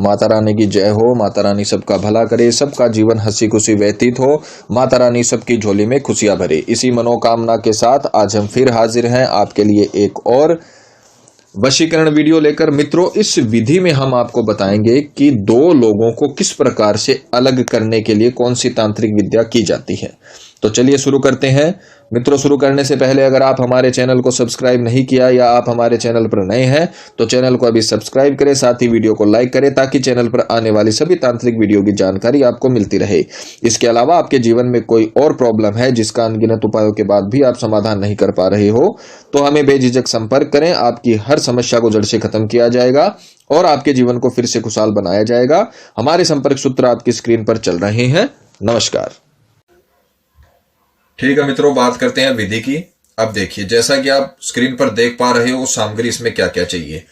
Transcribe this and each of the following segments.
माता रानी की जय हो। माता रानी सबका भला करे, सबका जीवन हंसी खुशी व्यतीत हो। माता रानी सबकी झोली में खुशियां भरे। इसी मनोकामना के साथ आज हम फिर हाजिर हैं आपके लिए एक और वशीकरण वीडियो लेकर। मित्रों, इस विधि में हम आपको बताएंगे कि दो लोगों को किस प्रकार से अलग करने के लिए कौन सी तांत्रिक विद्या की जाती है। तो चलिए शुरू करते हैं। मित्रों, शुरू करने से पहले अगर आप हमारे चैनल को सब्सक्राइब नहीं किया या आप हमारे चैनल पर नए हैं तो चैनल को अभी सब्सक्राइब करें, साथ ही वीडियो को लाइक करें ताकि चैनल पर आने वाली सभी तांत्रिक वीडियो की जानकारी आपको मिलती रहे। इसके अलावा आपके जीवन में कोई और प्रॉब्लम है जिसका अनगिनत उपायों के बाद भी आप समाधान नहीं कर पा रहे हो तो हमें बेझिझक संपर्क करें। आपकी हर समस्या को जड़ से खत्म किया जाएगा और आपके जीवन को फिर से खुशहाल बनाया जाएगा। हमारे संपर्क सूत्र आपकी स्क्रीन पर चल रहे हैं। नमस्कार। ठीक है मित्रों, बात करते हैं विधि की। अब देखिए, जैसा कि आप स्क्रीन पर देख पा रहे हो सामग्री इसमें क्या क्या चाहिए।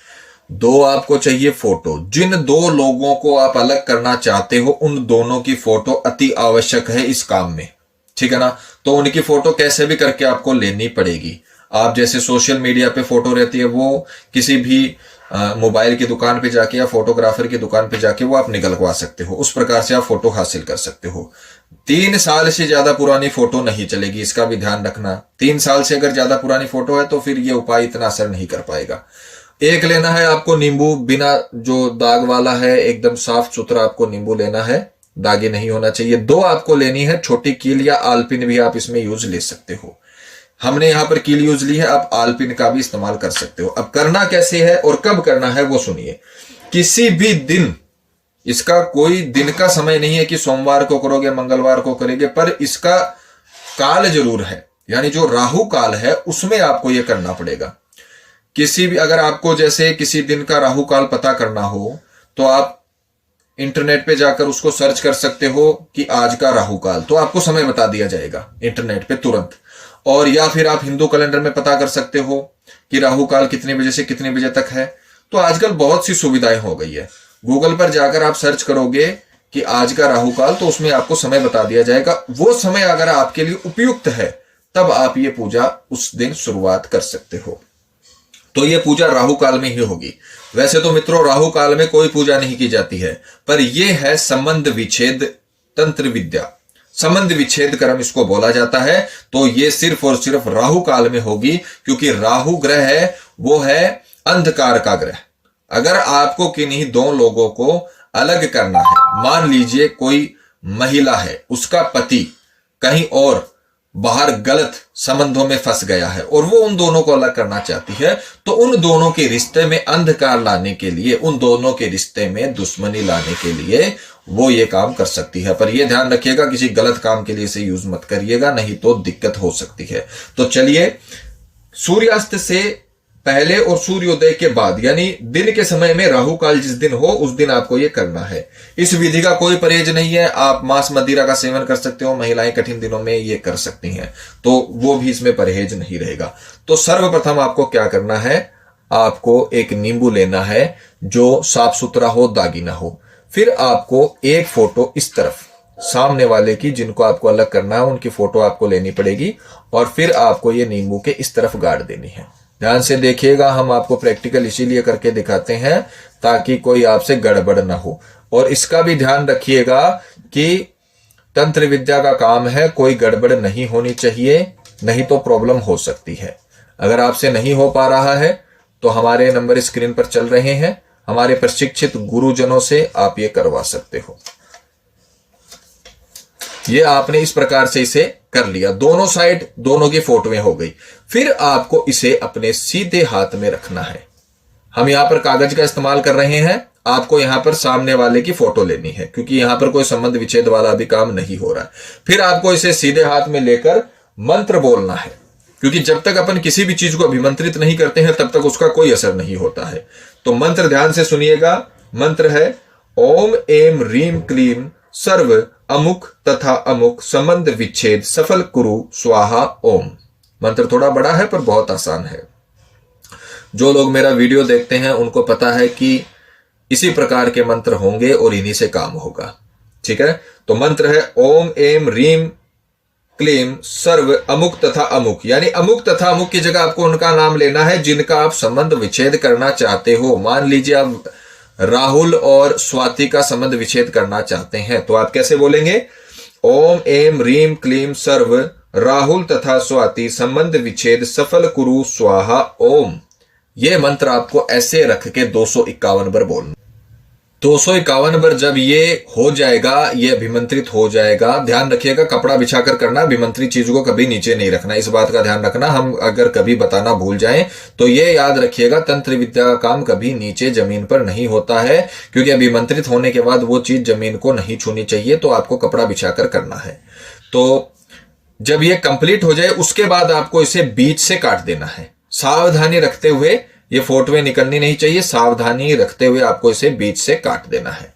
दो आपको चाहिए फोटो। जिन दो लोगों को आप अलग करना चाहते हो उन दोनों की फोटो अति आवश्यक है इस काम में, ठीक है ना। तो उनकी फोटो कैसे भी करके आपको लेनी पड़ेगी। आप जैसे सोशल मीडिया पे फोटो रहती है वो किसी भी मोबाइल की दुकान पे जाके या फोटोग्राफर की दुकान पे जाके वो आप निकलवा सकते हो। उस प्रकार से आप फोटो हासिल कर सकते हो। 3 साल से ज्यादा पुरानी फोटो नहीं चलेगी, इसका भी ध्यान रखना। 3 साल से अगर ज्यादा पुरानी फोटो है तो फिर ये उपाय इतना असर नहीं कर पाएगा। एक लेना है आपको नींबू, बिना जो दाग वाला है, एकदम साफ सुथरा आपको नींबू लेना है, दागी नहीं होना चाहिए। 2 आपको लेनी है छोटी कील या आलपिन भी आप इसमें यूज ले सकते हो। हमने यहां पर कील यूज ली है, आप आलपिन का भी इस्तेमाल कर सकते हो। अब करना कैसे है और कब करना है वो सुनिए। किसी भी दिन, इसका कोई दिन का समय नहीं है कि सोमवार को करोगे मंगलवार को करेंगे, पर इसका काल जरूर है, यानी जो राहु काल है उसमें आपको यह करना पड़ेगा। किसी भी, अगर आपको जैसे किसी दिन का राहु काल पता करना हो तो आप इंटरनेट पे जाकर उसको सर्च कर सकते हो कि आज का राहु काल, तो आपको समय बता दिया जाएगा इंटरनेट पे तुरंत। और या फिर आप हिंदू कैलेंडर में पता कर सकते हो कि राहु काल कितने बजे से कितने बजे तक है। तो आजकल बहुत सी सुविधाएं हो गई है। गूगल पर जाकर आप सर्च करोगे कि आज का राहु काल, तो उसमें आपको समय बता दिया जाएगा। वो समय अगर आपके लिए उपयुक्त है तब आप ये पूजा उस दिन शुरुआत कर सकते हो। तो ये पूजा राहु काल में ही होगी। वैसे तो मित्रों राहु काल में कोई पूजा नहीं की जाती है, पर यह है संबंध विच्छेद तंत्र विद्या। संबंध विच्छेद कर्म इसको बोला जाता है। तो ये सिर्फ और सिर्फ राहु काल में होगी, क्योंकि राहु ग्रह है वो है अंधकार का ग्रह। अगर आपको किन्हीं 2 लोगों को अलग करना है, मान लीजिए कोई महिला है, उसका पति कहीं और बाहर गलत संबंधों में फंस गया है और वो उन दोनों को अलग करना चाहती है, तो उन दोनों के रिश्ते में अंधकार लाने के लिए, उन दोनों के रिश्ते में दुश्मनी लाने के लिए वो ये काम कर सकती है। पर ये ध्यान रखिएगा किसी गलत काम के लिए इसे यूज मत करिएगा, नहीं तो दिक्कत हो सकती है। तो चलिए, सूर्यास्त से पहले और सूर्योदय के बाद, यानी दिन के समय में राहु काल जिस दिन हो उस दिन आपको यह करना है। इस विधि का कोई परहेज नहीं है। आप मांस मदिरा का सेवन कर सकते हो, महिलाएं कठिन दिनों में ये कर सकती हैं, तो वो भी इसमें परहेज नहीं रहेगा। तो सर्वप्रथम आपको क्या करना है, आपको एक नींबू लेना है जो साफ सुथरा हो, दागी ना हो। फिर आपको एक फोटो इस तरफ सामने वाले की, जिनको आपको अलग करना है उनकी फोटो आपको लेनी पड़ेगी और फिर आपको ये नींबू के इस तरफ गाड़ देनी है। ध्यान से देखिएगा, हम आपको प्रैक्टिकल इसीलिए करके दिखाते हैं ताकि कोई आपसे गड़बड़ ना हो। और इसका भी ध्यान रखिएगा कि तंत्र विद्या का काम है, कोई गड़बड़ नहीं होनी चाहिए, नहीं तो प्रॉब्लम हो सकती है। अगर आपसे नहीं हो पा रहा है तो हमारे नंबर स्क्रीन पर चल रहे हैं, हमारे प्रशिक्षित गुरुजनों से आप ये करवा सकते हो। ये आपने इस प्रकार से इसे कर लिया, दोनों साइड दोनों की फोटोएं हो गई। फिर आपको इसे अपने सीधे हाथ में रखना है। हम यहां पर कागज का इस्तेमाल कर रहे हैं, आपको यहां पर सामने वाले की फोटो लेनी है, क्योंकि यहां पर कोई संबंध विच्छेद वाला भी काम नहीं हो रहा है। फिर आपको इसे सीधे हाथ में लेकर मंत्र बोलना है, क्योंकि जब तक अपन किसी भी चीज को अभिमंत्रित नहीं करते हैं तब तक उसका कोई असर नहीं होता है। तो मंत्र ध्यान से सुनिएगा। मंत्र है ओम एम रीम क्लीम सर्व अमुक तथा अमुक संबंध विच्छेद सफल कुरु स्वाहा ओम। मंत्र थोड़ा बड़ा है पर बहुत आसान है। जो लोग मेरा वीडियो देखते हैं उनको पता है कि इसी प्रकार के मंत्र होंगे और इन्हीं से काम होगा। ठीक है, तो मंत्र है ओम एम रीम क्लीम सर्व अमुक तथा अमुक, यानी अमुक तथा अमुक की जगह आपको उनका नाम लेना है जिनका आप संबंध विच्छेद करना चाहते हो। मान लीजिए आप राहुल और स्वाति का संबंध विच्छेद करना चाहते हैं, तो आप कैसे बोलेंगे? ओम ऐं ह्रीं क्लीं सर्व राहुल तथा स्वाति संबंध विच्छेद सफल कुरु स्वाहा ओम। यह मंत्र आपको ऐसे रख के 251 बार बोलना। 251 बार जब ये हो जाएगा, ये अभिमंत्रित हो जाएगा, ध्यान रखिएगा कपड़ा बिछाकर करना, अभिमंत्रित चीज को कभी नीचे नहीं रखना, इस बात का ध्यान रखना। हम अगर कभी बताना भूल जाएं तो ये याद रखिएगा, तंत्र विद्या का काम कभी नीचे जमीन पर नहीं होता है, क्योंकि अभिमंत्रित होने के बाद वो चीज जमीन को नहीं छूनी चाहिए, तो आपको कपड़ा बिछाकर करना है। तो जब ये कंप्लीट हो जाए उसके बाद आपको इसे बीच से काट देना है, सावधानी रखते हुए। ये फोटोएं निकलनी नहीं चाहिए, सावधानी रखते हुए आपको इसे बीच से काट देना है।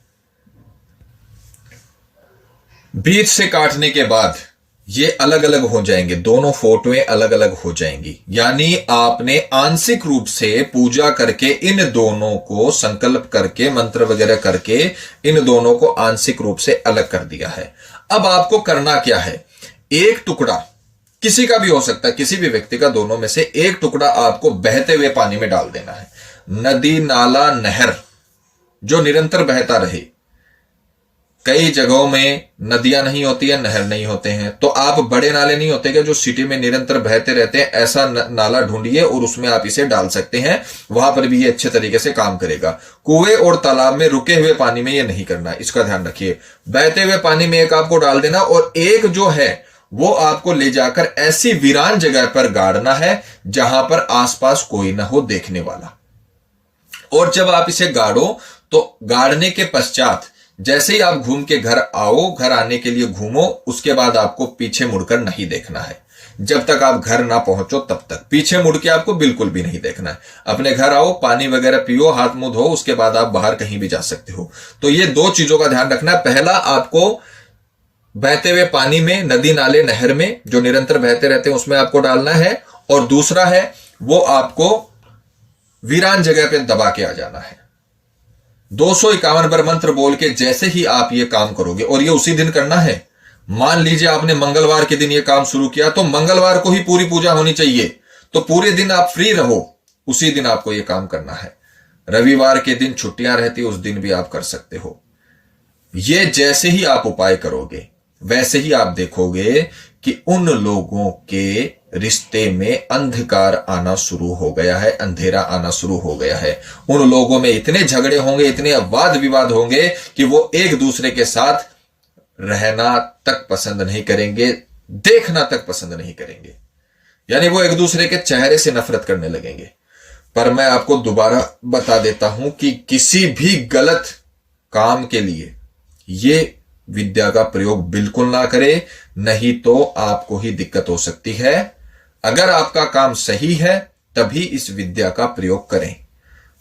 बीच से काटने के बाद ये अलग अलग हो जाएंगे, दोनों फोटोएं अलग अलग हो जाएंगी, यानी आपने आंशिक रूप से पूजा करके इन दोनों को संकल्प करके मंत्र वगैरह करके इन दोनों को आंशिक रूप से अलग कर दिया है। अब आपको करना क्या है? एक टुकड़ा किसी का भी हो सकता है, किसी भी व्यक्ति का, दोनों में से एक टुकड़ा आपको बहते हुए पानी में डाल देना है। नदी, नाला, नहर जो निरंतर बहता रहे। कई जगहों में नदियां नहीं होती है, नहर नहीं होते हैं, तो आप बड़े नाले नहीं होते क्या जो सिटी में निरंतर बहते रहते हैं, ऐसा नाला ढूंढिए और उसमें आप इसे डाल सकते हैं, वहां पर भी ये अच्छे तरीके से काम करेगा। कुएं और तालाब में रुके हुए पानी में ये नहीं करना, इसका ध्यान रखिए। बहते हुए पानी में एक आपको डाल देना और एक जो है वो आपको ले जाकर ऐसी वीरान जगह पर गाड़ना है जहां पर आसपास कोई ना हो देखने वाला। और जब आप इसे गाड़ो तो गाड़ने के पश्चात जैसे ही आप घूम के घर आओ, घर आने के लिए घूमो, उसके बाद आपको पीछे मुड़कर नहीं देखना है। जब तक आप घर ना पहुंचो तब तक पीछे मुड़ के आपको बिल्कुल भी नहीं देखना है। अपने घर आओ, पानी वगैरह पियो, हाथ मुंह धो, उसके बाद आप बाहर कहीं भी जा सकते हो। तो ये दो चीजों का ध्यान रखना है। पहला, आपको बहते हुए पानी में, नदी, नाले, नहर में जो निरंतर बहते रहते हैं उसमें आपको डालना है, और दूसरा है वो आपको वीरान जगह पे दबा के आ जाना है। 251 बार मंत्र बोल के जैसे ही आप ये काम करोगे, और ये उसी दिन करना है। मान लीजिए आपने मंगलवार के दिन ये काम शुरू किया तो मंगलवार को ही पूरी पूजा होनी चाहिए, तो पूरे दिन आप फ्री रहो, उसी दिन आपको ये काम करना है। रविवार के दिन छुट्टियां रहती, उस दिन भी आप कर सकते हो। ये जैसे ही आप उपाय करोगे वैसे ही आप देखोगे कि उन लोगों के रिश्ते में अंधकार आना शुरू हो गया है, अंधेरा आना शुरू हो गया है। उन लोगों में इतने झगड़े होंगे, इतने वाद विवाद होंगे कि वो एक दूसरे के साथ रहना तक पसंद नहीं करेंगे, देखना तक पसंद नहीं करेंगे, यानी वो एक दूसरे के चेहरे से नफरत करने लगेंगे। पर मैं आपको दोबारा बता देता हूं कि किसी भी गलत काम के लिए ये विद्या का प्रयोग बिल्कुल ना करें, नहीं तो आपको ही दिक्कत हो सकती है। अगर आपका काम सही है तभी इस विद्या का प्रयोग करें।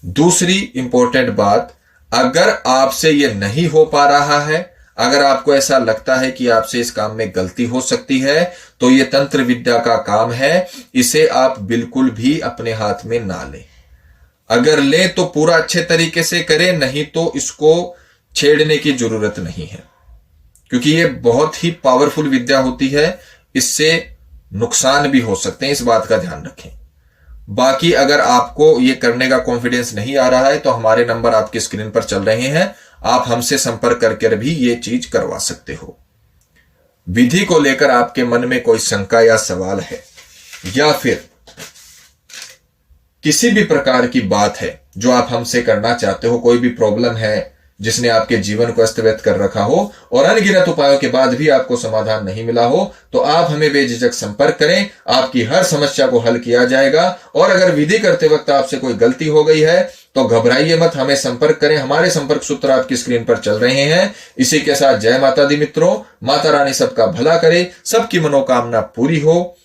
दूसरी इंपॉर्टेंट बात, अगर आपसे यह नहीं हो पा रहा है, अगर आपको ऐसा लगता है कि आपसे इस काम में गलती हो सकती है, तो यह तंत्र विद्या का काम है, इसे आप बिल्कुल भी अपने हाथ में ना लें। अगर लें तो पूरा अच्छे तरीके से करें, नहीं तो इसको छेड़ने की जरूरत नहीं है, क्योंकि ये बहुत ही पावरफुल विद्या होती है, इससे नुकसान भी हो सकते हैं, इस बात का ध्यान रखें। बाकी अगर आपको ये करने का कॉन्फिडेंस नहीं आ रहा है तो हमारे नंबर आपकी स्क्रीन पर चल रहे हैं, आप हमसे संपर्क करके भी ये चीज करवा सकते हो। विधि को लेकर आपके मन में कोई शंका या सवाल है, या फिर किसी भी प्रकार की बात है जो आप हमसे करना चाहते हो, कोई भी प्रॉब्लम है जिसने आपके जीवन को अस्त व्यस्त कर रखा हो और अनगिनत उपायों के बाद भी आपको समाधान नहीं मिला हो, तो आप हमें बेझिझक संपर्क करें, आपकी हर समस्या को हल किया जाएगा। और अगर विधि करते वक्त आपसे कोई गलती हो गई है तो घबराइए मत, हमें संपर्क करें, हमारे संपर्क सूत्र आपकी स्क्रीन पर चल रहे हैं। इसी के साथ जय माता दी मित्रों, माता रानी सबका भला करे, सबकी मनोकामना पूरी हो,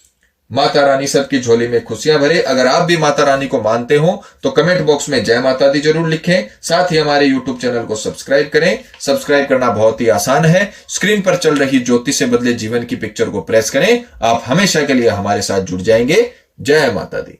माता रानी सबकी झोली में खुशियां भरे। अगर आप भी माता रानी को मानते हो तो कमेंट बॉक्स में जय माता दी जरूर लिखें। साथ ही हमारे YouTube चैनल को सब्सक्राइब करें। सब्सक्राइब करना बहुत ही आसान है, स्क्रीन पर चल रही ज्योति से बदले जीवन की पिक्चर को प्रेस करें, आप हमेशा के लिए हमारे साथ जुड़ जाएंगे। जय माता दी।